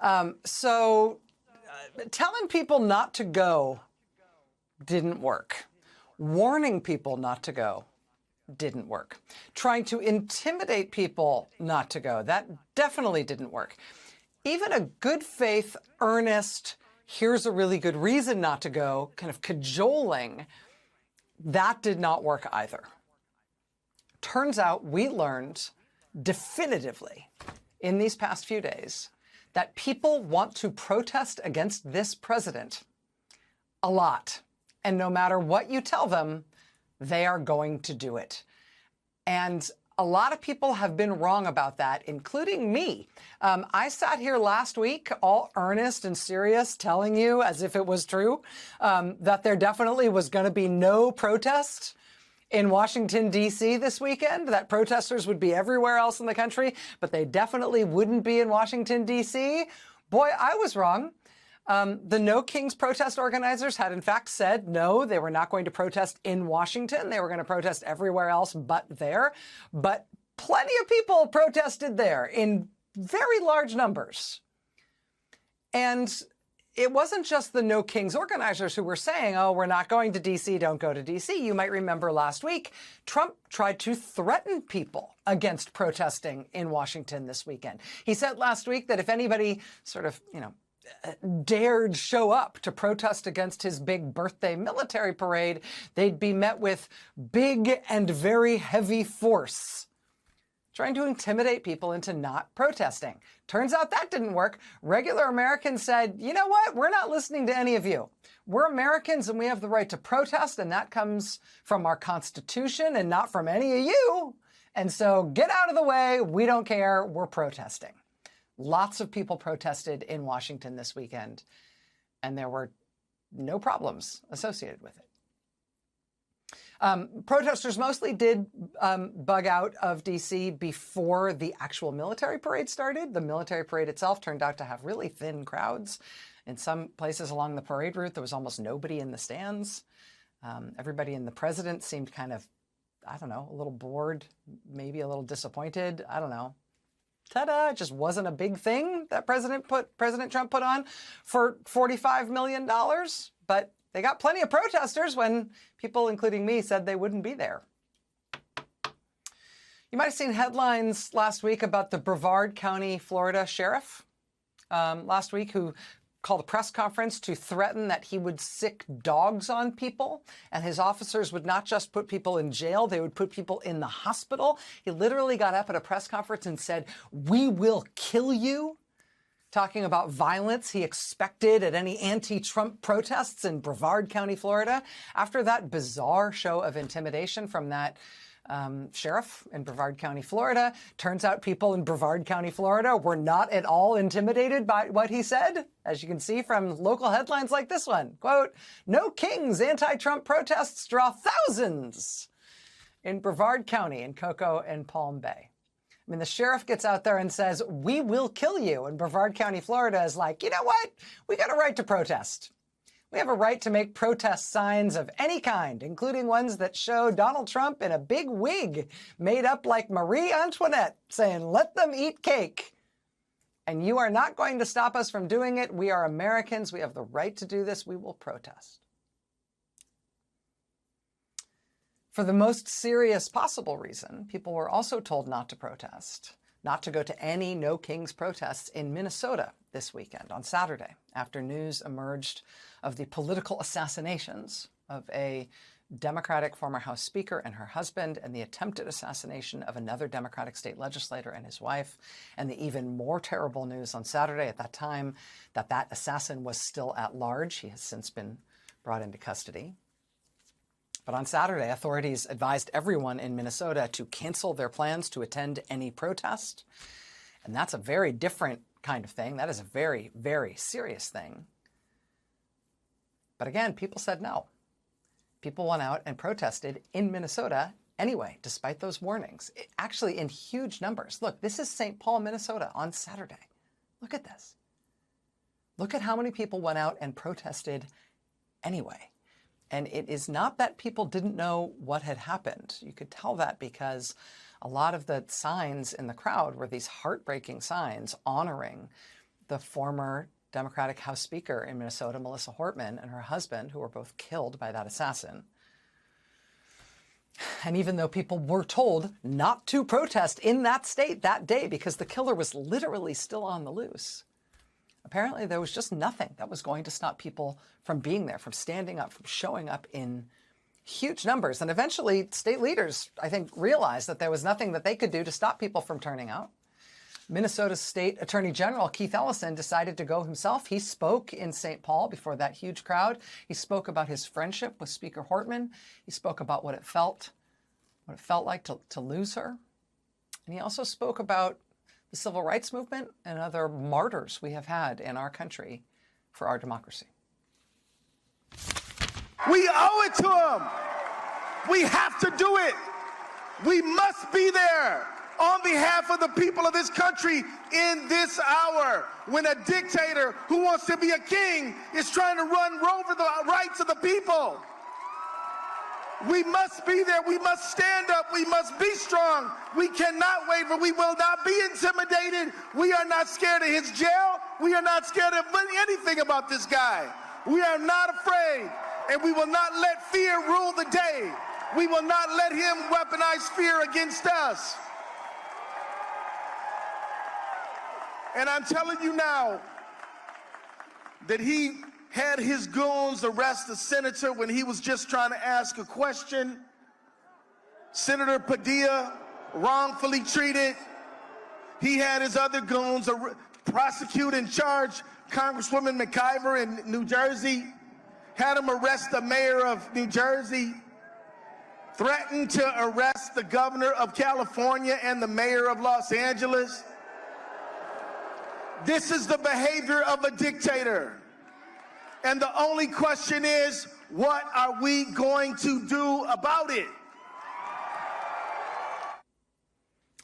Telling people not to go didn't work. Warning people not to go didn't work. Trying to intimidate people not to go, that definitely didn't work. Even a good faith, earnest, here's a really good reason not to go, kind of cajoling, that did not work either. Turns out we learned definitively in these past few days that people want to protest against this president a lot. And no matter what you tell them, they are going to do it. And a lot of people have been wrong about that, including me. I sat here last week, all earnest and serious, telling you, as if it was true, that there definitely was going to be no protest in Washington, D.C. this weekend, that protesters would be everywhere else in the country, but they definitely wouldn't be in Washington, D.C. Boy, I was wrong. The No Kings protest organizers had in fact said no, they were not going to protest in Washington. They were going to protest everywhere else but there. But plenty of people protested there in very large numbers. And it wasn't just the No Kings organizers who were saying, oh, we're not going to D.C., don't go to D.C. You might remember last week, Trump tried to threaten people against protesting in Washington this weekend. He said last week that if anybody sort of, dared show up to protest against his big birthday military parade, they'd be met with big and very heavy force, trying to intimidate people into not protesting. Turns out that didn't work. Regular Americans said, you know what? We're not listening to any of you. We're Americans and we have the right to protest, and that comes from our Constitution and not from any of you. And so get out of the way. We don't care. We're protesting. Lots of people protested in Washington this weekend, and there were no problems associated with it. Protesters mostly did bug out of D.C. before the actual military parade started. The military parade itself turned out to have really thin crowds. In some places along the parade route, there was almost nobody in the stands. Everybody in the president seemed kind of, I don't know, a little bored, maybe a little disappointed. I don't know. Ta-da, it just wasn't a big thing that President Trump put on for $45 million. But they got plenty of protesters when people, including me, said they wouldn't be there. You might have seen headlines last week about the Brevard County, Florida sheriff last week who called a press conference to threaten that he would sick dogs on people, and his officers would not just put people in jail, they would put people in the hospital. He literally got up at a press conference and said, "We will kill you," talking about violence he expected at any anti-Trump protests in Brevard County, Florida. After that bizarre show of intimidation from that sheriff in Brevard County, Florida, turns out people in Brevard County, Florida were not at all intimidated by what he said, as you can see from local headlines like this one. Quote, "No Kings anti-Trump protests draw thousands in Brevard County in Cocoa and Palm Bay." I mean, the sheriff gets out there and says, "We will kill you." And Brevard County, Florida is like, you know what? We got a right to protest. We have a right to make protest signs of any kind, including ones that show Donald Trump in a big wig made up like Marie Antoinette, saying, "Let them eat cake." And you are not going to stop us from doing it. We are Americans. We have the right to do this. We will protest. For the most serious possible reason, people were also told not to protest, not to go to any No Kings protests in Minnesota this weekend on Saturday, after news emerged of the political assassinations of a Democratic former House Speaker and her husband, and the attempted assassination of another Democratic state legislator and his wife, and the even more terrible news on Saturday at that time that that assassin was still at large. He has since been brought into custody. But on Saturday, authorities advised everyone in Minnesota to cancel their plans to attend any protest. And that's a very different kind of thing. That is a very, very serious thing. But again, people said no. People went out and protested in Minnesota anyway, despite those warnings, actually in huge numbers. Look, this is St. Paul, Minnesota on Saturday. Look at this. Look at how many people went out and protested anyway. And it is not that people didn't know what had happened. You could tell that because a lot of the signs in the crowd were these heartbreaking signs honoring the former Democratic House Speaker in Minnesota, Melissa Hortman, and her husband, who were both killed by that assassin. And even though people were told not to protest in that state that day because the killer was literally still on the loose, apparently there was just nothing that was going to stop people from being there, from standing up, from showing up in huge numbers. And eventually state leaders, I think, realized that there was nothing that they could do to stop people from turning out. Minnesota's State Attorney General Keith Ellison decided to go himself. He spoke in St. Paul before that huge crowd. He spoke about his friendship with Speaker Hortman. He spoke about what it felt like to lose her. And he also spoke about the civil rights movement and other martyrs we have had in our country for our democracy. We owe it to them. We have to do it. We must be there on behalf of the people of this country in this hour when a dictator who wants to be a king is trying to run over the rights of the people. We must be there. We must stand up. We must be strong. We cannot waver. We will not be intimidated. We are not scared of his jail. We are not scared of anything about this guy. We are not afraid, and we will not let fear rule the day. We will not let him weaponize fear against us. And I'm telling you now that he had his goons arrest a senator when he was just trying to ask a question. Senator Padilla, wrongfully treated. He had his other goons prosecute and charge Congresswoman McIver in New Jersey, had him arrest the mayor of New Jersey, threatened to arrest the governor of California and the mayor of Los Angeles. This is the behavior of a dictator. And the only question is, what are we going to do about it?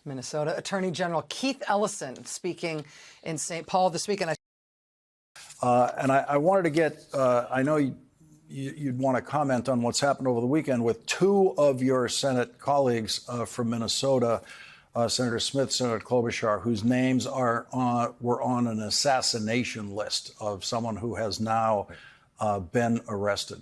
Minnesota Attorney General Keith Ellison speaking in St. Paul this weekend. And I wanted to get, I know you'd want to comment on what's happened over the weekend with two of your Senate colleagues from Minnesota, Senator Smith, Senator Klobuchar, whose names were on an assassination list of someone who has now been arrested.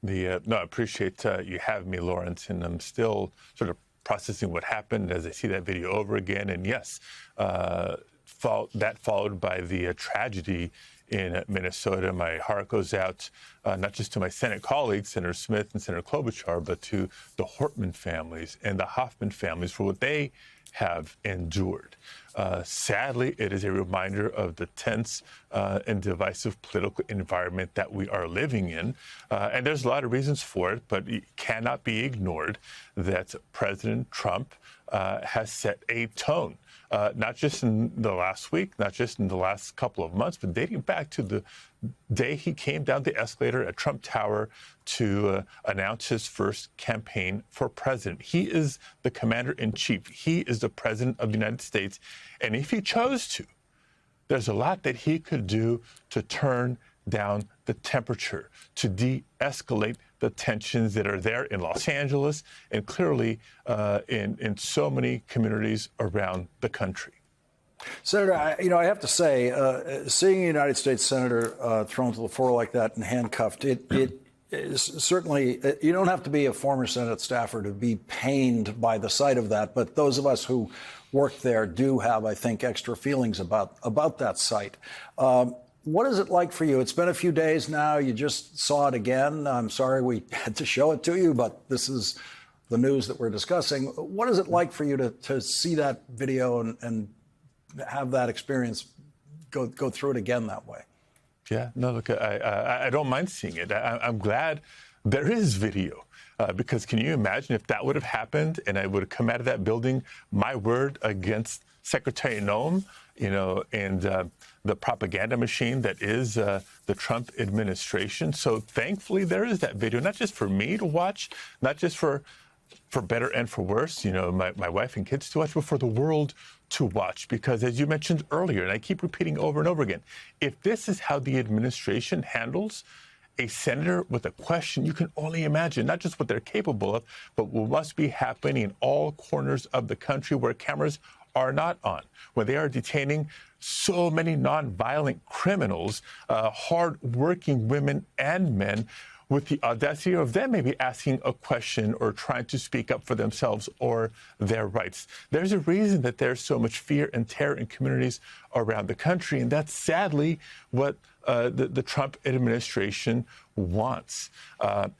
No, I appreciate you having me, Lawrence, and I'm still sort of processing what happened as I see that video over again. And yes, that followed by the tragedy in Minnesota. My heart goes out not just to my Senate colleagues, Senator Smith and Senator Klobuchar, but to the Hortman families and the Hoffman families for what they have endured. Sadly, it is a reminder of the tense and divisive political environment that we are living in. And there's a lot of reasons for it, but it cannot be ignored that President Trump has set a tone. Not just in the last week, not just in the last couple of months, but dating back to the day he came down the escalator at Trump Tower to announce his first campaign for president. He is the commander-in-chief. He is the president of the United States. And if he chose to, there's a lot that he could do to turn down the temperature, to de-escalate the tensions that are there in Los Angeles and clearly in so many communities around the country. Senator, I have to say, seeing a United States senator thrown to the floor like that and handcuffed, it is certainly, you don't have to be a former Senate staffer to be pained by the sight of that. But those of us who worked there do have, I think, extra feelings about that sight. What is it like for you? It's been a few days now. You just saw it again. I'm sorry we had to show it to you, but this is the news that we're discussing. What is it like for you to see that video and have that experience go through it again that way? Yeah, no, look, I don't mind seeing it. I'm glad there is video. Because can you imagine if that would have happened and I would have come out of that building, my word against Secretary Noem, and the propaganda machine that is the Trump administration. So thankfully there is that video, not just for me to watch, not just for better and for worse, my wife and kids to watch, but for the world to watch. Because as you mentioned earlier, and I keep repeating over and over again, if this is how the administration handles a senator with a question, you can only imagine not just what they're capable of, but what must be happening in all corners of the country where cameras are not on, when they are detaining so many nonviolent criminals, hard-working women and men, with the audacity of them maybe asking a question or trying to speak up for themselves or their rights. There's a reason that there's so much fear and terror in communities around the country, and that's sadly what the Trump administration wants.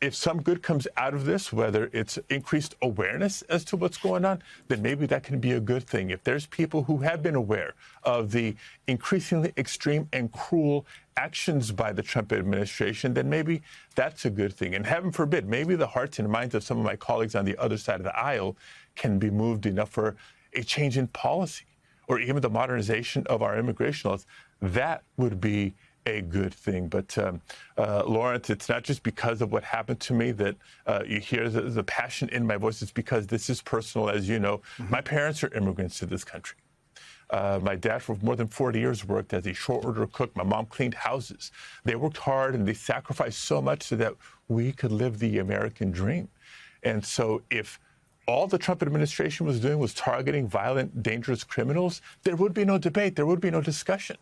If some good comes out of this, whether it's increased awareness as to what's going on, then maybe that can be a good thing. If there's people who have been aware of the increasingly extreme and cruel actions by the Trump administration, then maybe that's a good thing. And heaven forbid, maybe the hearts and minds of some of my colleagues on the other side of the aisle can be moved enough for a change in policy or even the modernization of our immigration laws. That would be a good thing. But Lawrence, it's not just because of what happened to me that you hear the passion in my voice. It's because this is personal, as you know. My parents are immigrants to this country. My dad, for more than 40 years, worked as a short order cook. My mom cleaned houses. They worked hard and they sacrificed so much so that we could live the American dream. And so if all the Trump administration was doing was targeting violent, dangerous criminals, there would be no debate. There would be no discussion.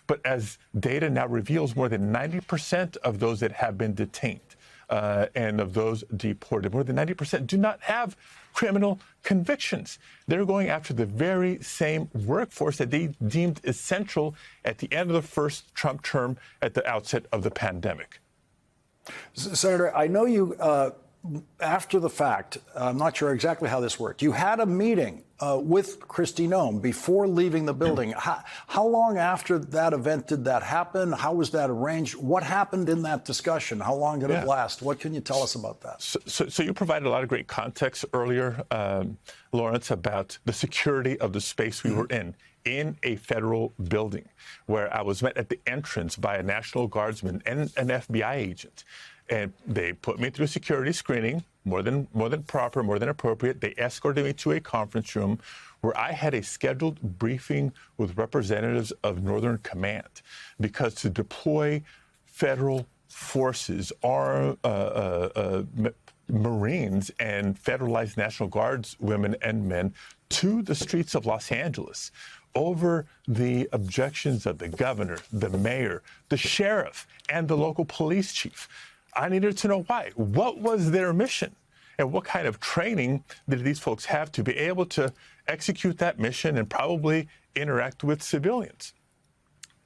But as data now reveals, more than 90% of those that have been detained and of those deported, more than 90% do not have criminal convictions. They're going after the very same workforce that they deemed essential at the end of the first Trump term at the outset of the pandemic. Senator, I know you, after the fact, I'm not sure exactly how this worked. You had a meeting with Kristi Noem before leaving the building. How long after that event did that happen? How was that arranged? What happened in that discussion? How long did it last? What can you tell us about that? So you provided a lot of great context earlier, Lawrence, about the security of the space we were in a federal building, where I was met at the entrance by a National Guardsman and an FBI agent. And they put me through security screening, more than proper, more than appropriate. They escorted me to a conference room where I had a scheduled briefing with representatives of Northern Command, because to deploy federal forces, our Marines and federalized National Guards women and men to the streets of Los Angeles over the objections of the governor, the mayor, the sheriff, and the local police chief. I needed to know why. What was their mission? And what kind of training did these folks have to be able to execute that mission and probably interact with civilians?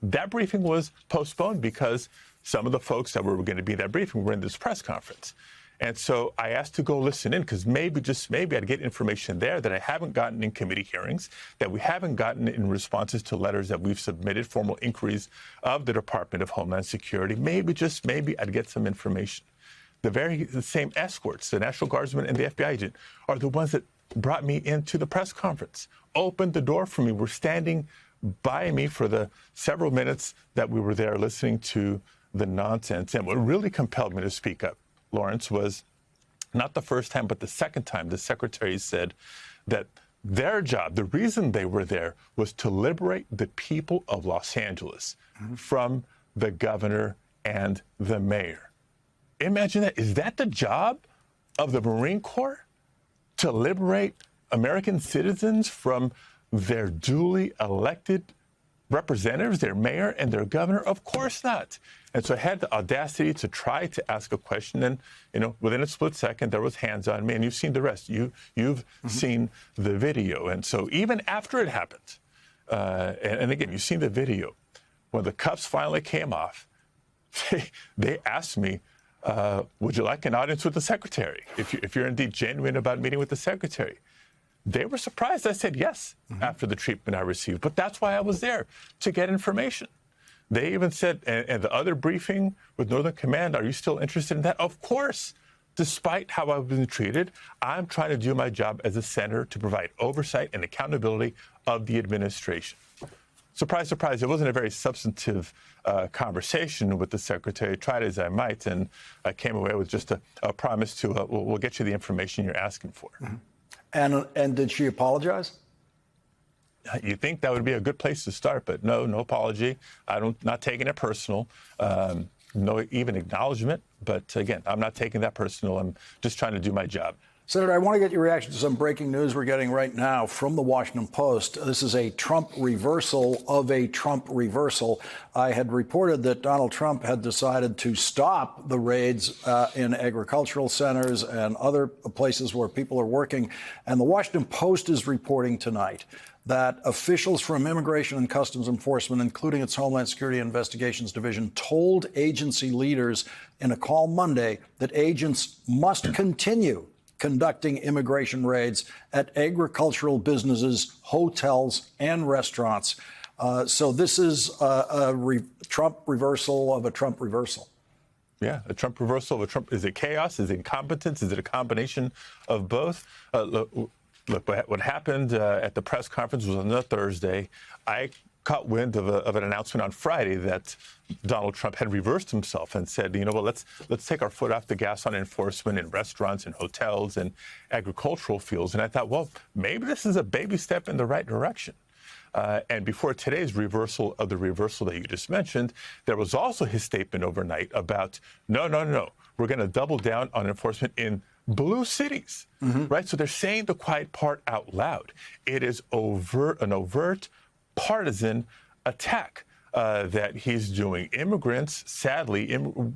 That briefing was postponed because some of the folks that were going to be at that briefing were in this press conference. And so I asked to go listen in, because maybe, just maybe, I'd get information there that I haven't gotten in committee hearings, that we haven't gotten in responses to letters that we've submitted, formal inquiries of the Department of Homeland Security. Maybe, just maybe, I'd get some information. The same escorts, the National Guardsman and the FBI agent, are the ones that brought me into the press conference, opened the door for me, were standing by me for the several minutes that we were there listening to the nonsense. And what really compelled me to speak up, Lawrence, was not the first time, but the second time the secretary said that their job, the reason they were there, was to liberate the people of Los Angeles from the governor and the mayor. Imagine that. Is that the job of the Marine Corps? To liberate American citizens from their duly elected representatives, their mayor and their governor? Of course not. And so I had the audacity to try to ask a question, and within a split second there was hands on me, and you've seen the rest. You've seen the video. And so even after it happened, and again, you've seen the video, when the cuffs finally came off, they asked me, would you like an audience with the secretary, if you're indeed genuine about meeting with the secretary? They were surprised. I said yes after the treatment I received. But that's why I was there, to get information. They even said, and the other briefing with Northern Command, are you still interested in that? Of course. Despite how I've been treated, I'm trying to do my job as a senator to provide oversight and accountability of the administration. Surprise, surprise, it wasn't a very substantive conversation with the secretary, tried as I might, and I came away with just a promise to, we'll get you the information you're asking for. And did she apologize? You think that would be a good place to start, but no apology. Not taking it personal. No even acknowledgement. But again, I'm not taking that personal. I'm just trying to do my job. Senator, I want to get your reaction to some breaking news we're getting right now from the Washington Post. This is a Trump reversal of a Trump reversal. I had reported that Donald Trump had decided to stop the raids in agricultural centers and other places where people are working. And the Washington Post is reporting tonight that officials from Immigration and Customs Enforcement, including its Homeland Security Investigations Division, told agency leaders in a call Monday that agents must continue conducting immigration raids at agricultural businesses, hotels, and restaurants. So this is a Trump reversal of a Trump reversal. Yeah, a Trump reversal of a Trump. Is it chaos? Is it incompetence? Is it a combination of both? Look, what happened at the press conference was on a Thursday. I caught wind of an announcement on Friday that Donald Trump had reversed himself and said, you know what, let's take our foot off the gas on enforcement in restaurants and hotels and agricultural fields. And I thought, well, maybe this is a baby step in the right direction. And before today's reversal of the reversal that you just mentioned, there was also his statement overnight about, no, we're going to double down on enforcement in blue cities, right? So they're saying the quiet part out loud. It is an overt partisan attack that he's doing. Immigrants, sadly,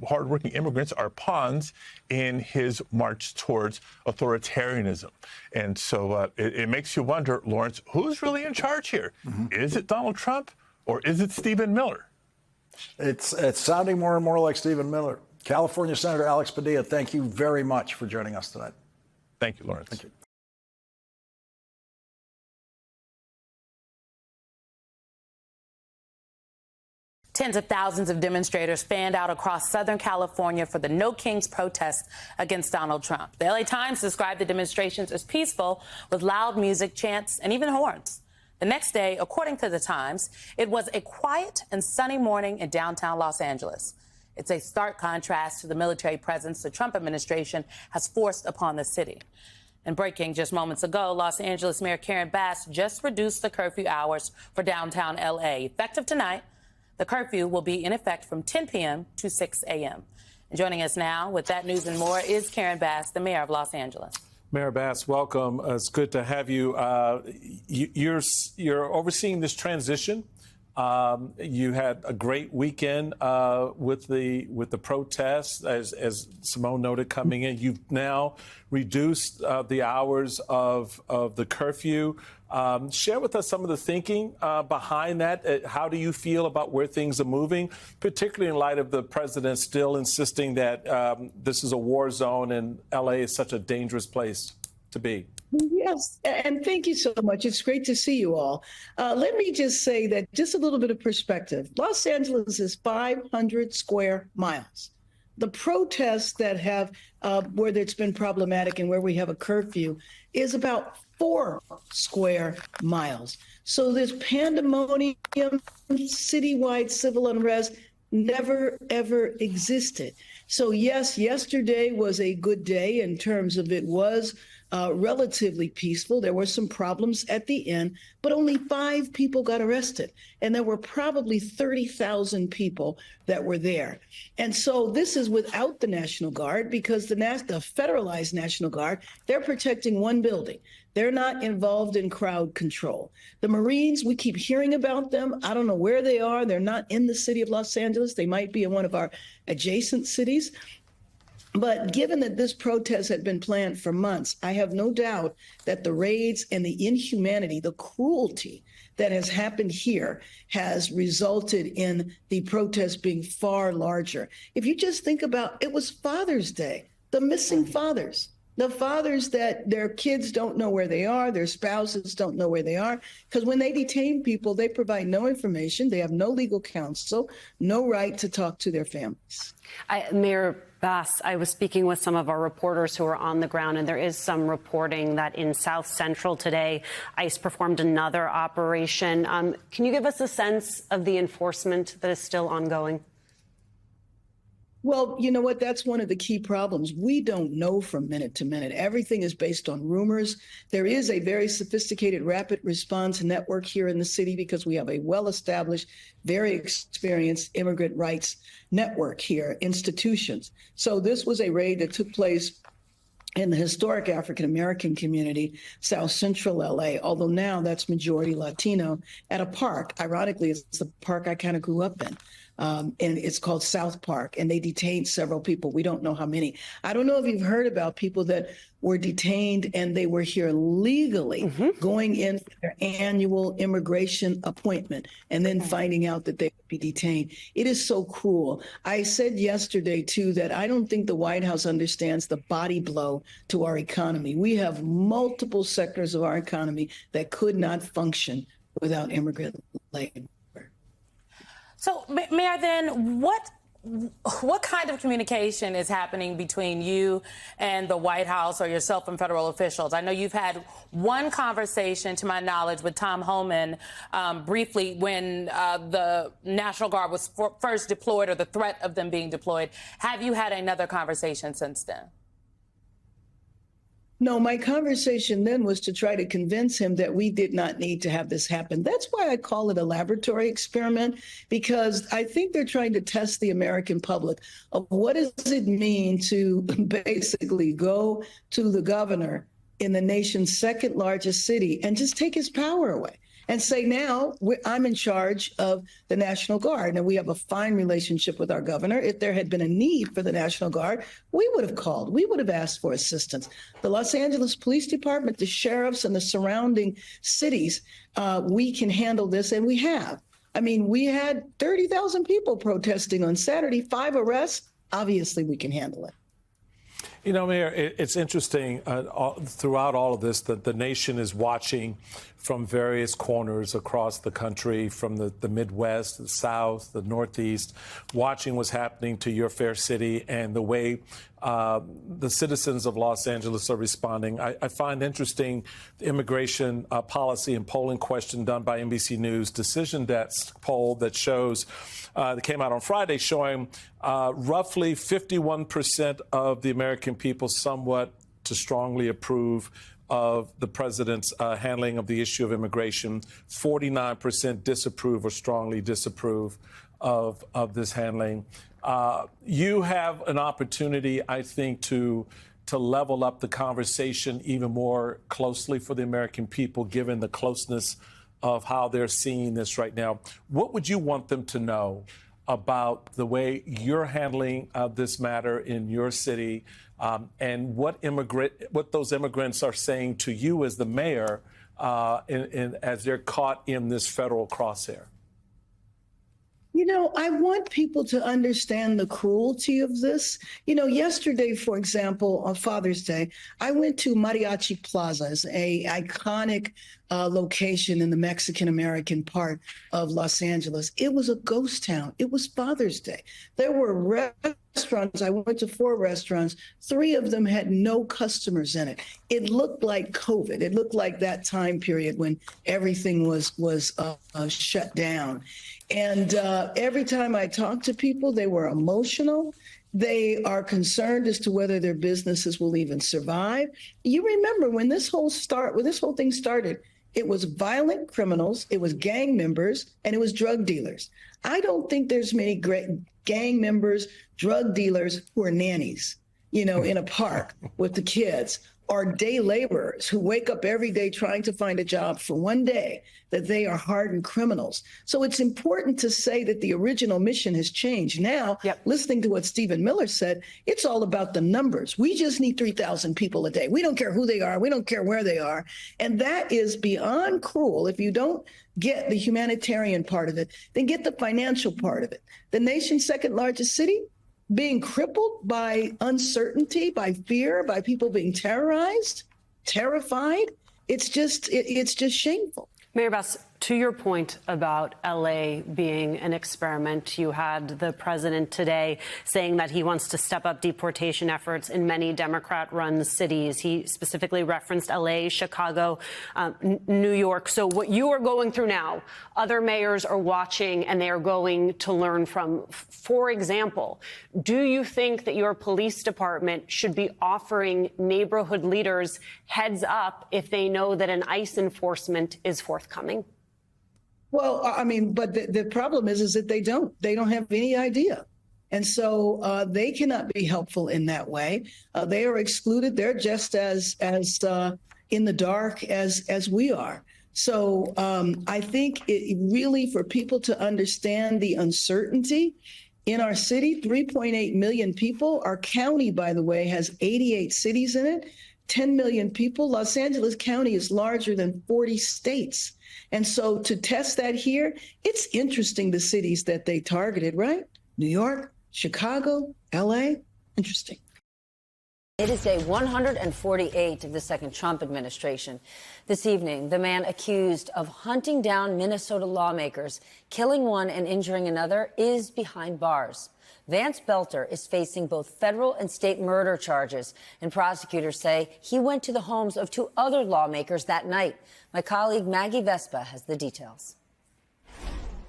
hardworking immigrants are pawns in his march towards authoritarianism. And so it makes you wonder, Lawrence, who's really in charge here? Is it Donald Trump or is it Stephen Miller? It's sounding more and more like Stephen Miller. California Senator Alex Padilla, thank you very much for joining us tonight. Thank you, Lawrence. Thank you. Tens of thousands of demonstrators fanned out across Southern California for the No Kings protest against Donald Trump. The LA Times described the demonstrations as peaceful, with loud music, chants, and even horns. The next day, according to the Times, it was a quiet and sunny morning in downtown Los Angeles. It's a stark contrast to the military presence the Trump administration has forced upon the city. And breaking just moments ago, Los Angeles Mayor Karen Bass just reduced the curfew hours for downtown LA. Effective tonight, the curfew will be in effect from 10 p.m. to 6 a.m. And joining us now with that news and more is Karen Bass, the mayor of Los Angeles. Mayor Bass, welcome. It's good to have you. You're overseeing this transition. You had a great weekend with the protests, as Simone noted, coming in. You've now reduced the hours of the curfew. Share with us some of the thinking behind that. How do you feel about where things are moving, particularly in light of the president still insisting that this is a war zone and L.A. is such a dangerous place to be? Yes, and thank you so much. It's great to see you all. Let me just say that just a little bit of perspective. Los Angeles is 500 square miles. The protests that have, where it's been problematic and where we have a curfew, is about 4 square miles. So this pandemonium, citywide civil unrest never, ever existed. So yes, yesterday was a good day in terms of it was relatively peaceful. There were some problems at the end, but only 5 people got arrested. And there were probably 30,000 people that were there. And so this is without the National Guard, because the federalized National Guard, they're protecting one building. They're not involved in crowd control. The Marines, we keep hearing about them. I don't know where they are. They're not in the city of Los Angeles. They might be in one of our adjacent cities. But given that this protest had been planned for months, I have no doubt that the raids and the inhumanity, the cruelty that has happened here has resulted in the protests being far larger. If you just think about, it was Father's Day, the missing fathers. The fathers that their kids don't know where they are, their spouses don't know where they are, because when they detain people, they provide no information. They have no legal counsel, no right to talk to their families. Mayor Bass, I was speaking with some of our reporters who are on the ground, and there is some reporting that in South Central today, ICE performed another operation. Can you give us a sense of the enforcement that is still ongoing? Well, you know what? That's one of the key problems. We don't know from minute to minute. Everything is based on rumors. There is a very sophisticated rapid response network here in the city because we have a well-established, very experienced immigrant rights network here, institutions. So this was a raid that took place in the historic African American community, South Central LA, although now that's majority Latino, at a park. Ironically, it's the park I kind of grew up in. And it's called South Park, and they detained several people. We don't know how many. I don't know if you've heard about people that were detained and they were here legally, going in for their annual immigration appointment and then finding out that they would be detained. It is so cruel. I said yesterday, too, that I don't think the White House understands the body blow to our economy. We have multiple sectors of our economy that could not function without immigrant labor. So, Mayor, then what kind of communication is happening between you and the White House or yourself and federal officials? I know you've had one conversation, to my knowledge, with Tom Homan briefly when the National Guard was first deployed, or the threat of them being deployed. Have you had another conversation since then? No, my conversation then was to try to convince him that we did not need to have this happen. That's why I call it a laboratory experiment, because I think they're trying to test the American public of what does it mean to basically go to the governor in the nation's second largest city and just take his power away and say, now I'm in charge of the National Guard. And we have a fine relationship with our governor. If there had been a need for the National Guard, we would have called. We would have asked for assistance. The Los Angeles Police Department, the sheriffs, and the surrounding cities, we can handle this, and we have. I mean, we had 30,000 people protesting on Saturday, 5 arrests. Obviously, we can handle it. You know, Mayor, it's interesting throughout all of this that the nation is watching from various corners across the country, from the Midwest, the South, the Northeast, watching what's happening to your fair city and the way the citizens of Los Angeles are responding. I find interesting the immigration policy and polling question done by NBC News Decision Desk poll that shows that came out on Friday, showing roughly 51% of the American people somewhat to strongly approve of the president's handling of the issue of immigration. 49% disapprove or strongly disapprove of this handling. You have an opportunity, I think, to level up the conversation even more closely for the American people, given the closeness of how they're seeing this right now. What would you want them to know about the way you're handling this matter in your city, and what those immigrants are saying to you as the mayor as they're caught in this federal crosshair? You know, I want people to understand the cruelty of this. You know, yesterday, for example, on Father's Day, I went to Mariachi Plaza, an iconic location in the Mexican-American part of Los Angeles. It was a ghost town. It was Father's Day. There were restaurants. I went to 4 restaurants. 3 of them had no customers in it. It looked like COVID. It looked like that time period when everything was shut down. And every time I talked to people, they were emotional. They are concerned as to whether their businesses will even survive. You remember when this whole thing started, it was violent criminals, it was gang members, and it was drug dealers. I don't think there's many great gang members, drug dealers who are nannies, you know, in a park with the kids, or day laborers who wake up every day trying to find a job for one day, that they are hardened criminals. So it's important to say that the original mission has changed. Now, listening to what Stephen Miller said, it's all about the numbers. We just need 3,000 people a day. We don't care who they are. We don't care where they are. And that is beyond cruel. If you don't get the humanitarian part of it, then get the financial part of it. The nation's second largest city, being crippled by uncertainty, by fear, by people being terrorized, terrified. It's just shameful. Mayor Best, to your point about LA being an experiment, you had the president today saying that he wants to step up deportation efforts in many Democrat-run cities. He specifically referenced LA, Chicago, New York. So what you are going through now, other mayors are watching and they are going to learn from. For example, do you think that your police department should be offering neighborhood leaders heads up if they know that an ICE enforcement is forthcoming? Well, I mean, but the problem is that they don't have any idea. And so they cannot be helpful in that way. They are excluded. They're just as in the dark as we are. So I think it really, for people to understand the uncertainty in our city, 3.8 million people. Our county, by the way, has 88 cities in it, 10 million people. Los Angeles County is larger than 40 states. And so to test that here, it's interesting, the cities that they targeted, right? New York, Chicago, LA. Interesting. It is day 148 of the second Trump administration. This evening, the man accused of hunting down Minnesota lawmakers, killing one and injuring another, is behind bars. Vance Belter is facing both federal and state murder charges, and prosecutors say he went to the homes of two other lawmakers that night. My colleague Maggie Vespa has the details.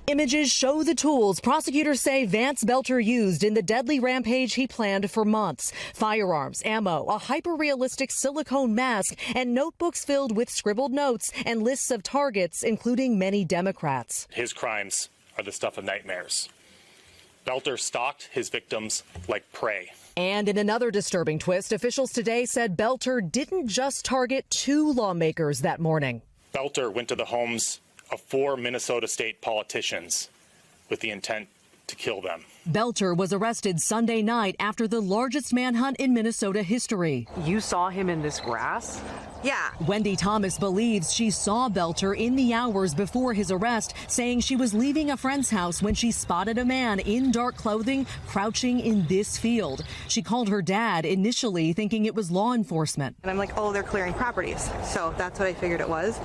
Images show the tools prosecutors say Vance Belter used in the deadly rampage he planned for months. Firearms, ammo, a hyper-realistic silicone mask, and notebooks filled with scribbled notes and lists of targets, including many Democrats. His crimes are the stuff of nightmares. Belter stalked his victims like prey. And in another disturbing twist, officials today said Belter didn't just target two lawmakers that morning. Belter went to the homes of 4 Minnesota state politicians with the intent to kill them. Belter was arrested Sunday night after the largest manhunt in Minnesota history. You saw him in this grass? Yeah. Wendy Thomas believes she saw Belter in the hours before his arrest, saying she was leaving a friend's house when she spotted a man in dark clothing crouching in this field. She called her dad, initially thinking it was law enforcement. And I'm like, oh, they're clearing properties. So that's what I figured it was.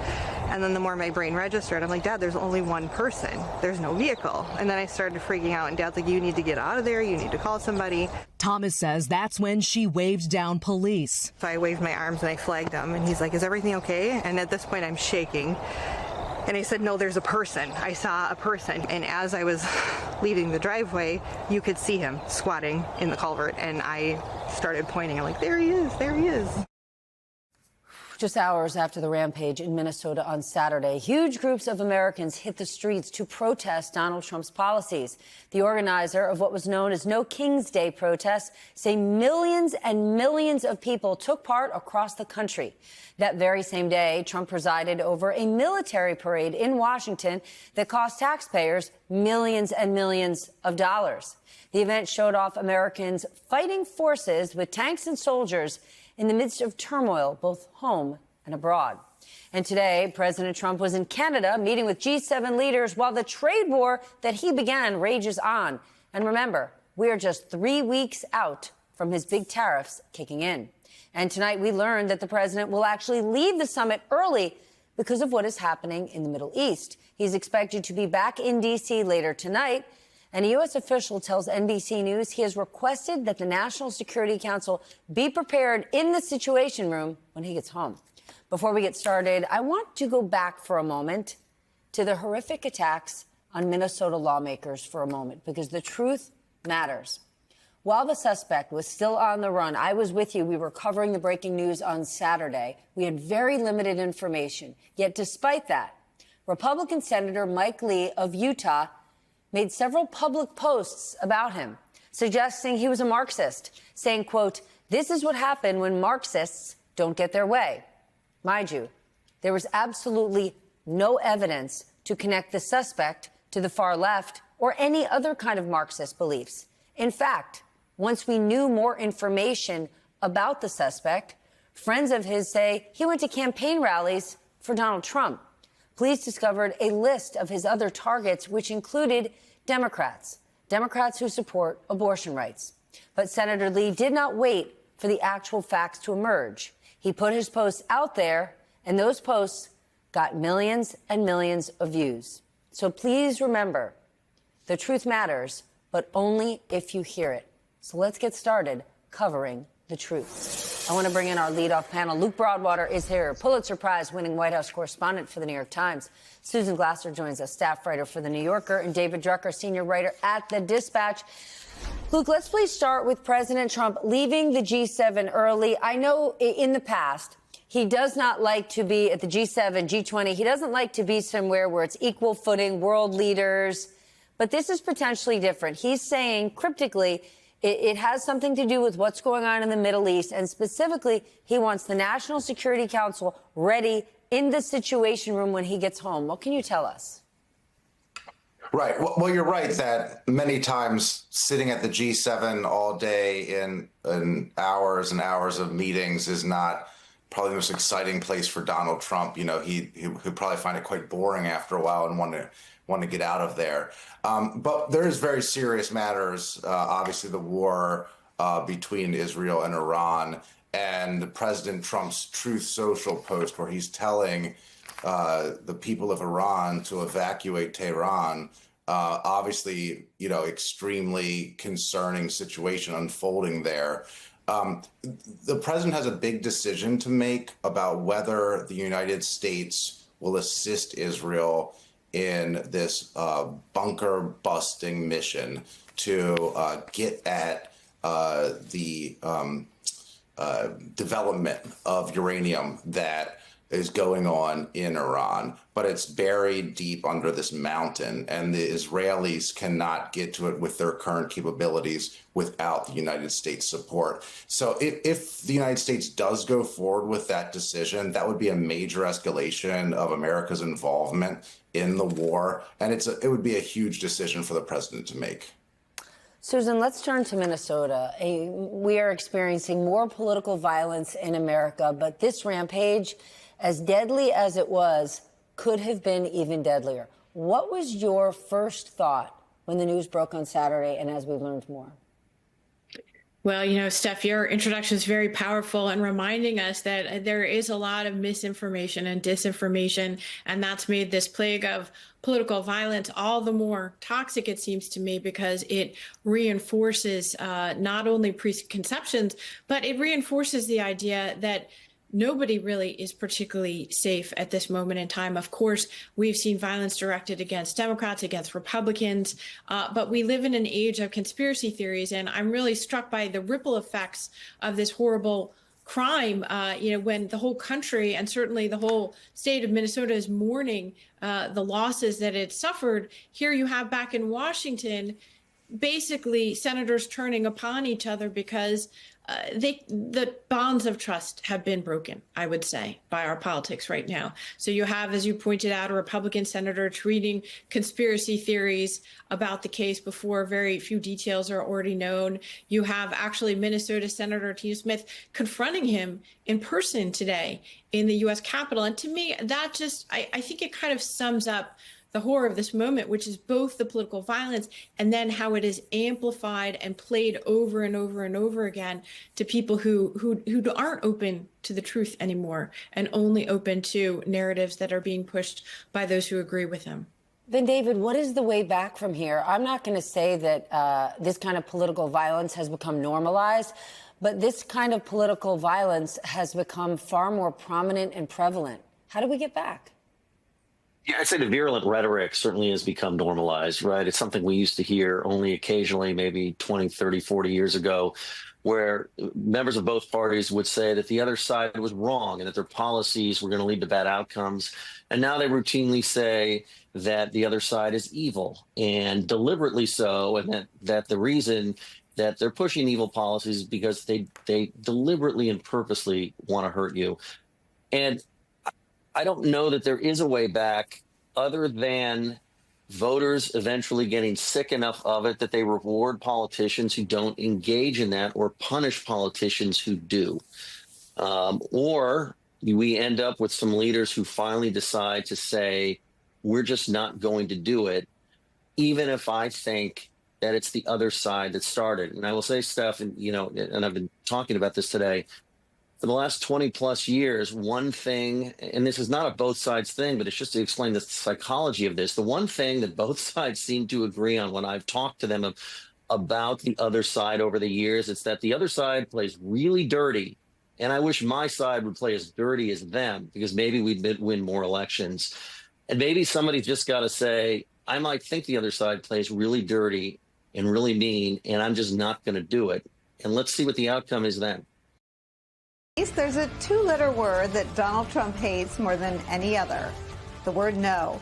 And then the more my brain registered, I'm like, Dad, there's only one person. There's no vehicle. And then I started freaking out, and Dad's like, you need to get out of there. You need to call somebody. Thomas says that's when she waved down police. So I waved my arms and I flagged him, and he's like, is everything okay? And at this point, I'm shaking. And I said, no, there's a person. I saw a person. And as I was leaving the driveway, you could see him squatting in the culvert. And I started pointing. I'm like, there he is, there he is. Just hours after the rampage in Minnesota on Saturday, huge groups of Americans hit the streets to protest Donald Trump's policies. The organizer of what was known as No King's Day protests say millions and millions of people took part across the country. That very same day, Trump presided over a military parade in Washington that cost taxpayers millions and millions of dollars. The event showed off Americans fighting forces with tanks and soldiers in the midst of turmoil, both home and abroad. And today, President Trump was in Canada meeting with G7 leaders while the trade war that he began rages on. And remember, we are just 3 weeks out from his big tariffs kicking in. And tonight we learned that the president will actually leave the summit early because of what is happening in the Middle East. He's expected to be back in D.C. later tonight. And a U.S. official tells NBC News he has requested that the National Security Council be prepared in the Situation Room when he gets home. Before we get started, I want to go back for a moment to the horrific attacks on Minnesota lawmakers for a moment, because the truth matters. While the suspect was still on the run, I was with you. We were covering the breaking news on Saturday. We had very limited information. Yet despite that, Republican Senator Mike Lee of Utah made several public posts about him, suggesting he was a Marxist, saying, quote, this is what happened when Marxists don't get their way. Mind you, there was absolutely no evidence to connect the suspect to the far left or any other kind of Marxist beliefs. In fact, once we knew more information about the suspect, friends of his say he went to campaign rallies for Donald Trump. Police discovered a list of his other targets, which included Democrats who support abortion rights. But Senator Lee did not wait for the actual facts to emerge. He put his posts out there, and those posts got millions and millions of views. So please remember, the truth matters, but only if you hear it. So let's get started covering the truth. I want to bring in our leadoff panel. Luke Broadwater is here, Pulitzer Prize-winning White House correspondent for The New York Times. Susan Glasser joins us, staff writer for The New Yorker, and David Drucker, senior writer at The Dispatch. Luke, let's please start with President Trump leaving the G7 early. I know in the past he does not like to be at the G7, G20. He doesn't like to be somewhere where it's equal footing, world leaders. But this is potentially different. He's saying cryptically it has something to do with what's going on in the Middle East. And specifically, he wants the National Security Council ready in the Situation Room when he gets home. What can you tell us? Right. Well, you're right that many times sitting at the G7 all day in hours and hours of meetings is not probably the most exciting place for Donald Trump. You know, he'd probably find it quite boring after a while and want to get out of there. But there is very serious matters. Obviously, the war between Israel and Iran, and President Trump's Truth Social post where he's telling the people of Iran to evacuate Tehran. Obviously, you know, extremely concerning situation unfolding there. The president has a big decision to make about whether the United States will assist Israel in this bunker busting mission to get at the development of uranium that is going on in Iran, but it's buried deep under this mountain, and the Israelis cannot get to it with their current capabilities without the United States support. So if the United States does go forward with that decision, that would be a major escalation of America's involvement in the war, and it would be a huge decision for the president to make. Susan, let's turn to Minnesota. We are experiencing more political violence in America, but this rampage, as deadly as it was, could have been even deadlier. What was your first thought when the news broke on Saturday and as we learned more? Well, you know, Steph, your introduction is very powerful and reminding us that there is a lot of misinformation and disinformation, and that's made this plague of political violence all the more toxic, it seems to me, because it reinforces not only preconceptions, but it reinforces the idea that nobody really is particularly safe at this moment in time. Of course, we've seen violence directed against Democrats, against Republicans, but we live in an age of conspiracy theories, and I'm really struck by the ripple effects of this horrible crime, you know, when the whole country and certainly the whole state of Minnesota is mourning the losses that it suffered. Here you have back in Washington, basically senators turning upon each other because the bonds of trust have been broken, I would say, by our politics right now. So you have, as you pointed out, a Republican senator tweeting conspiracy theories about the case before very few details are already known. You have actually Minnesota Senator Tina Smith confronting him in person today in the U.S. Capitol. And to me, that just, I think it kind of sums up the horror of this moment, which is both the political violence and then how it is amplified and played over and over and over again to people who aren't open to the truth anymore and only open to narratives that are being pushed by those who agree with them. Then, David, what is the way back from here? I'm not going to say that this kind of political violence has become normalized, but this kind of political violence has become far more prominent and prevalent. How do we get back? Yeah, I'd say the virulent rhetoric certainly has become normalized, right? It's something we used to hear only occasionally, maybe 20, 30, 40 years ago, where members of both parties would say that the other side was wrong and that their policies were going to lead to bad outcomes. And now they routinely say that the other side is evil, and deliberately so, and that the reason that they're pushing evil policies is because they deliberately and purposely want to hurt you. And I don't know that there is a way back other than voters eventually getting sick enough of it that they reward politicians who don't engage in that or punish politicians who do. Or we end up with some leaders who finally decide to say, we're just not going to do it, even if I think that it's the other side that started. And I will say, Steph, and, you know, and I've been talking about this today, for the last 20 plus years, one thing, and this is not a both sides thing, but it's just to explain the psychology of this. The one thing that both sides seem to agree on when I've talked to them about the other side over the years, it's that the other side plays really dirty. And I wish my side would play as dirty as them, because maybe we'd win more elections. And maybe somebody's just got to say, I might think the other side plays really dirty and really mean, and I'm just not going to do it. And let's see what the outcome is then. There's a two-letter word that Donald Trump hates more than any other, the word no.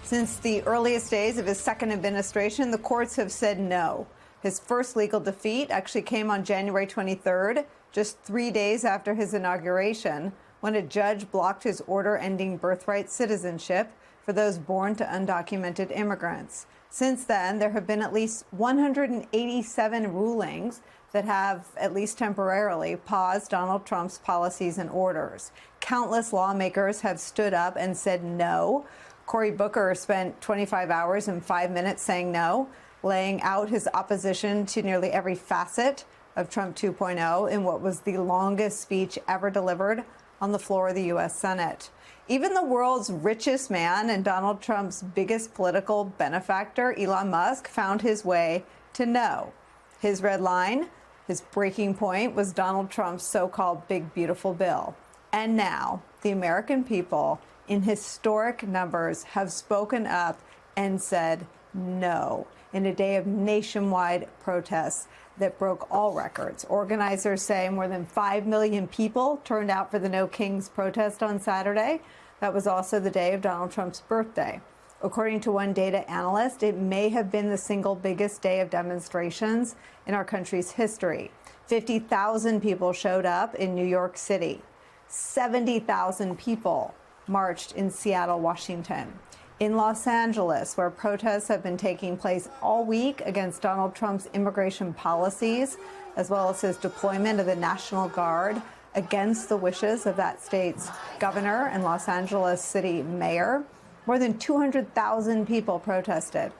Since the earliest days of his second administration, the courts have said no. His first legal defeat actually came on January 23rd, just 3 days after his inauguration, when a judge blocked his order ending birthright citizenship for those born to undocumented immigrants. Since then, there have been at least 187 rulings that have, at least temporarily, paused Donald Trump's policies and orders. Countless lawmakers have stood up and said no. Cory Booker spent 25 hours and 5 minutes saying no, laying out his opposition to nearly every facet of Trump 2.0 in what was the longest speech ever delivered on the floor of the U.S. Senate. Even the world's richest man and Donald Trump's biggest political benefactor, Elon Musk, found his way to no. His red line, his breaking point, was Donald Trump's so-called big, beautiful bill. And now the American people in historic numbers have spoken up and said no in a day of nationwide protests that broke all records. Organizers say more than 5 million people turned out for the No Kings protest on Saturday. That was also the day of Donald Trump's birthday. According to one data analyst, it may have been the single biggest day of demonstrations in our country's history. 50,000 people showed up in New York City. 70,000 people marched in Seattle, Washington. In Los Angeles, where protests have been taking place all week against Donald Trump's immigration policies, as well as his deployment of the National Guard against the wishes of that state's governor and Los Angeles city mayor, more than 200,000 people protested.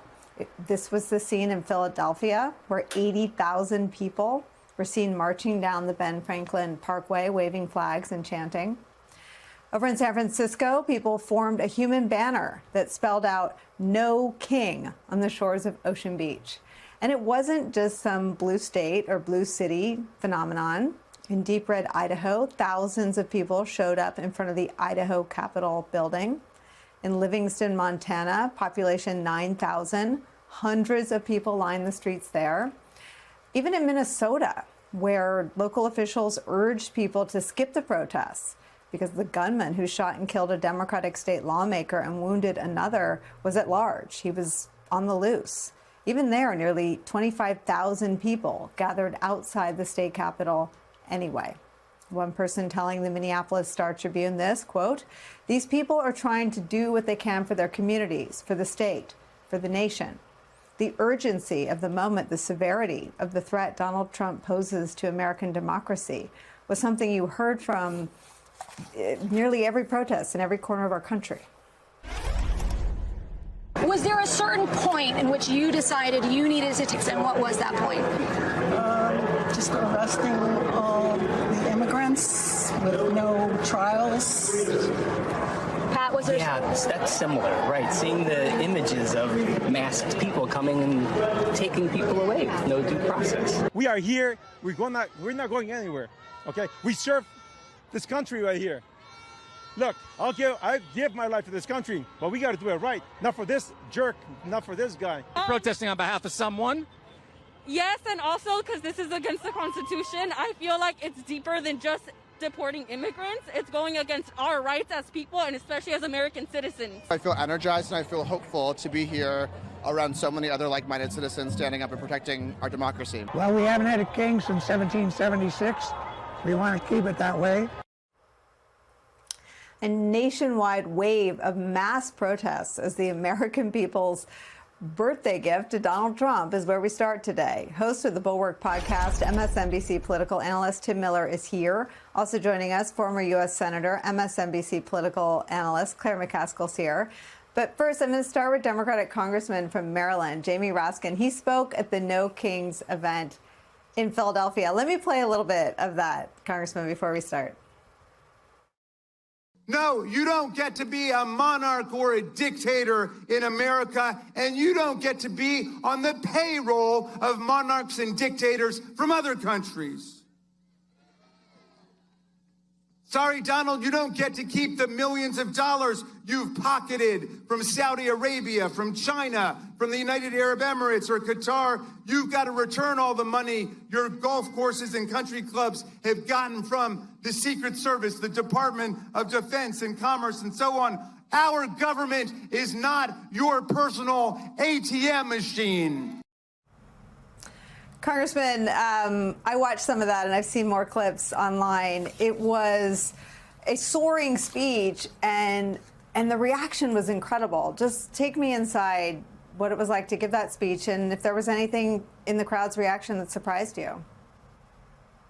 This was the scene in Philadelphia, where 80,000 people were seen marching down the Ben Franklin Parkway, waving flags and chanting. Over in San Francisco, people formed a human banner that spelled out "No King" on the shores of Ocean Beach. And it wasn't just some blue state or blue city phenomenon. In deep red Idaho, thousands of people showed up in front of the Idaho Capitol building. In Livingston, Montana, population 9,000, hundreds of people lined the streets there. Even in Minnesota, where local officials urged people to skip the protests because the gunman who shot and killed a Democratic state lawmaker and wounded another was at large. He was on the loose. Even there, nearly 25,000 people gathered outside the state capitol anyway. One person telling the Minneapolis Star-Tribune this, quote, "These people are trying to do what they can for their communities, for the state, for the nation." The urgency of the moment, the severity of the threat Donald Trump poses to American democracy was something you heard from nearly every protest in every corner of our country. Was there a certain point in which you decided you needed to take, and what was that point? Just arresting the immigrants with no trials. Pat, was there? Yeah, that's similar, right? Seeing the images of masked people coming and taking people away with no due process. We are here. We're not going anywhere. Okay, we serve this country right here. Look, I give my life to this country, but we got to do it right. Not for this jerk, not for this guy. Protesting on behalf of someone? Yes, and also because this is against the Constitution. I feel like it's deeper than just deporting immigrants. It's going against our rights as people and especially as American citizens. I feel energized and I feel hopeful to be here around so many other like-minded citizens standing up and protecting our democracy. Well, we haven't had a king since 1776. We want to keep it that way. A nationwide wave of mass protests as the American people's birthday gift to Donald Trump is where we start today. Host of the Bulwark podcast, MSNBC political analyst Tim Miller is here. Also joining us, former U.S. Senator, MSNBC political analyst Claire McCaskill's here. But first, I'm going to start with Democratic Congressman from Maryland, Jamie Raskin. He spoke at the No Kings event in Philadelphia. Let me play a little bit of that, Congressman, before we start. No, you don't get to be a monarch or a dictator in America, and you don't get to be on the payroll of monarchs and dictators from other countries. Sorry, Donald, you don't get to keep the millions of dollars you've pocketed from Saudi Arabia, from China, from the United Arab Emirates or Qatar. You've got to return all the money your golf courses and country clubs have gotten from the Secret Service, the Department of Defense and Commerce and so on. Our government is not your personal ATM machine. Congressman, I watched some of that, and I've seen more clips online. It was a soaring speech, and the reaction was incredible. Just take me inside what it was like to give that speech, and if there was anything in the crowd's reaction that surprised you.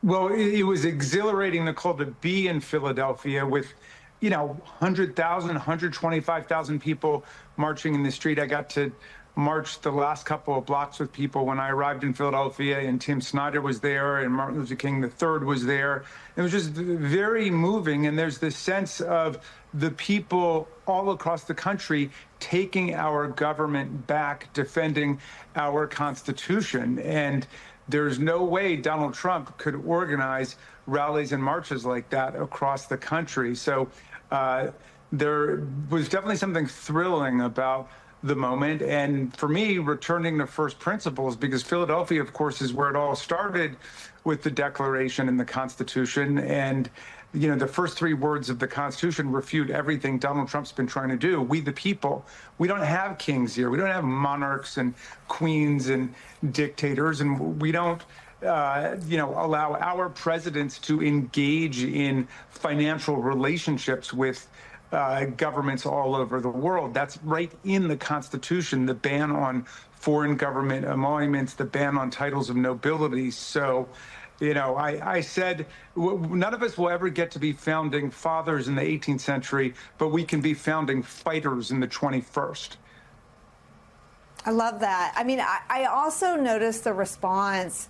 Well, it was exhilarating, Nicole, to be in Philadelphia with, 100,000, 125,000 people marching in the street. I got to march the last couple of blocks with people when I arrived in Philadelphia, and Tim Snyder was there, and Martin Luther King III was there. It was just very moving, and there's this sense of the people all across the country taking our government back, defending our Constitution. And there's no way Donald Trump could organize rallies and marches like that across the country. So there was definitely something thrilling about the moment. And for me, returning to first principles, because Philadelphia, of course, is where it all started with the Declaration and the Constitution. And, the first three words of the Constitution refute everything Donald Trump's been trying to do. We, the people, we don't have kings here. We don't have monarchs and queens and dictators. And we don't, allow our presidents to engage in financial relationships with governments all over the world. That's right in the Constitution, the ban on foreign government emoluments, the ban on titles of nobility. So, I said none of us will ever get to be founding fathers in the 18th century, but we can be founding fighters in the 21st. I love that. I mean, I also noticed the response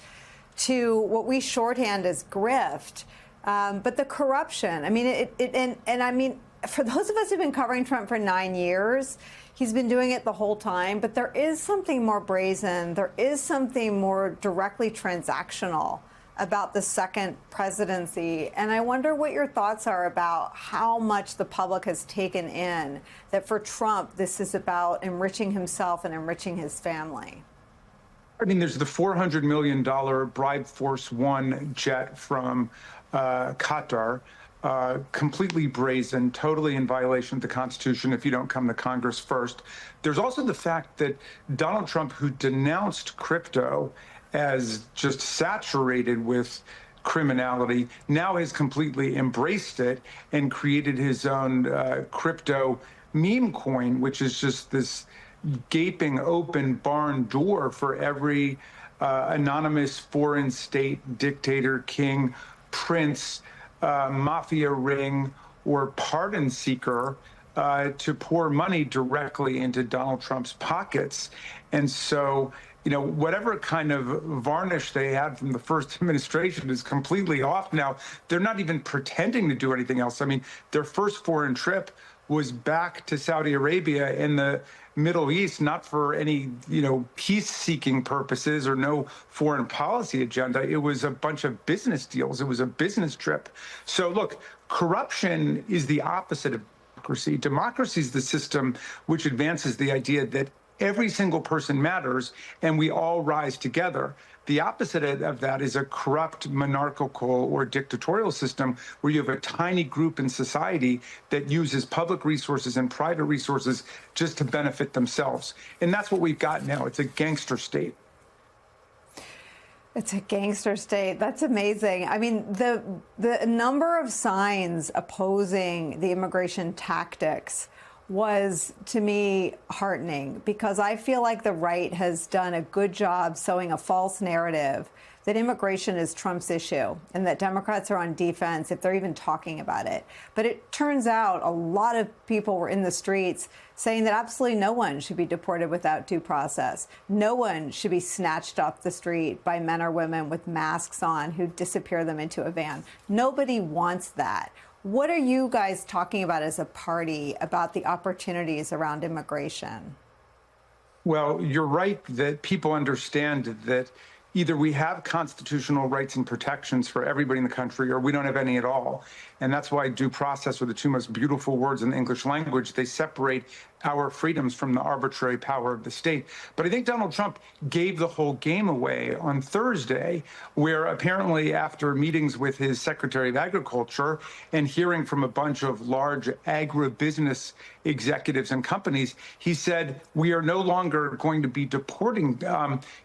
to what we shorthand as grift, but the corruption. I mean, I mean, for those of us who've been covering Trump for 9 years, he's been doing it the whole time, but there is something more brazen. There is something more directly transactional about the second presidency. And I wonder what your thoughts are about how much the public has taken in that for Trump, this is about enriching himself and enriching his family. I mean, there's the $400 million Bribe Force One jet from Qatar, completely brazen, totally in violation of the Constitution if you don't come to Congress first. There's also the fact that Donald Trump, who denounced crypto as just saturated with criminality, now has completely embraced it and created his own crypto meme coin, which is just this gaping open barn door for every anonymous foreign state dictator, king, prince, mafia ring, or pardon seeker to pour money directly into Donald Trump's pockets. And so, whatever kind of varnish they had from the first administration is completely off now. They're not even pretending to do anything else. I mean, their first foreign trip was back to Saudi Arabia in the Middle East, not for any, peace-seeking purposes or no foreign policy agenda. It was a bunch of business deals. It was a business trip. So look, corruption is the opposite of democracy. Democracy is the system which advances the idea that every single person matters and we all rise together. The opposite of that is a corrupt monarchical or dictatorial system where you have a tiny group in society that uses public resources and private resources just to benefit themselves. And that's what we've got now. It's a gangster state. It's a gangster state. That's amazing. I mean, the number of signs opposing the immigration tactics was, to me, heartening, because I feel like the right has done a good job sowing a false narrative that immigration is Trump's issue and that Democrats are on defense if they're even talking about it. But it turns out a lot of people were in the streets saying that absolutely no one should be deported without due process. No one should be snatched off the street by men or women with masks on who disappear them into a van. Nobody wants that. What are you guys talking about as a party about the opportunities around immigration? Well, you're right that people understand that either we have constitutional rights and protections for everybody in the country or we don't have any at all. And that's why due process are the two most beautiful words in the English language. They separate our freedoms from the arbitrary power of the state. But I think Donald Trump gave the whole game away on Thursday, where apparently after meetings with his Secretary of Agriculture and hearing from a bunch of large agribusiness executives and companies. He said, we are no longer going to be deporting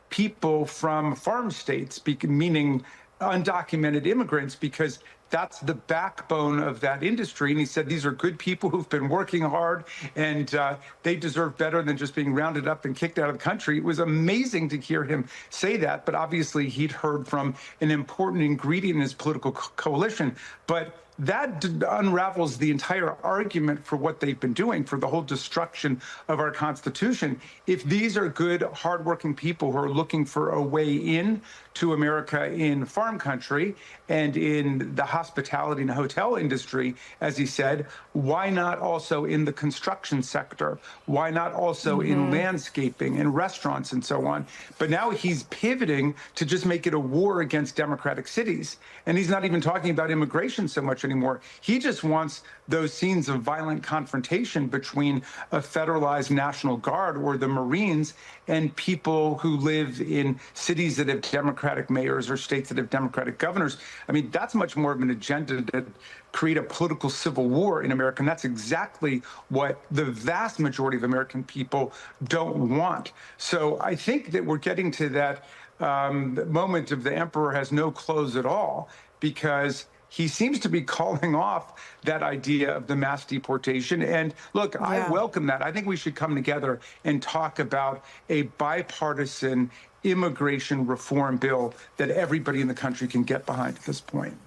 people from farm states, meaning undocumented immigrants, because that's the backbone of that industry. And he said, these are good people who've been working hard, and they deserve better than just being rounded up and kicked out of the country. It was amazing to hear him say that, but obviously he'd heard from an important ingredient in his political coalition. But that unravels the entire argument for what they've been doing, for the whole destruction of our Constitution. If these are good, hardworking people who are looking for a way in to America in farm country and in the hospitality and hotel industry, as he said, why not also in the construction sector? Why not also in landscaping and restaurants and so on? But now he's pivoting to just make it a war against democratic cities. And he's not even talking about immigration so much anymore. He just wants those scenes of violent confrontation between a federalized National Guard or the Marines and people who live in cities that have Democratic mayors or states that have Democratic governors. I mean, that's much more of an agenda to create a political civil war in America. And that's exactly what the vast majority of American people don't want. So I think that we're getting to that moment of the emperor has no clothes at all, because he seems to be calling off that idea of the mass deportation. And look, I welcome that. I think we should come together and talk about a bipartisan immigration reform bill that everybody in the country can get behind at this point.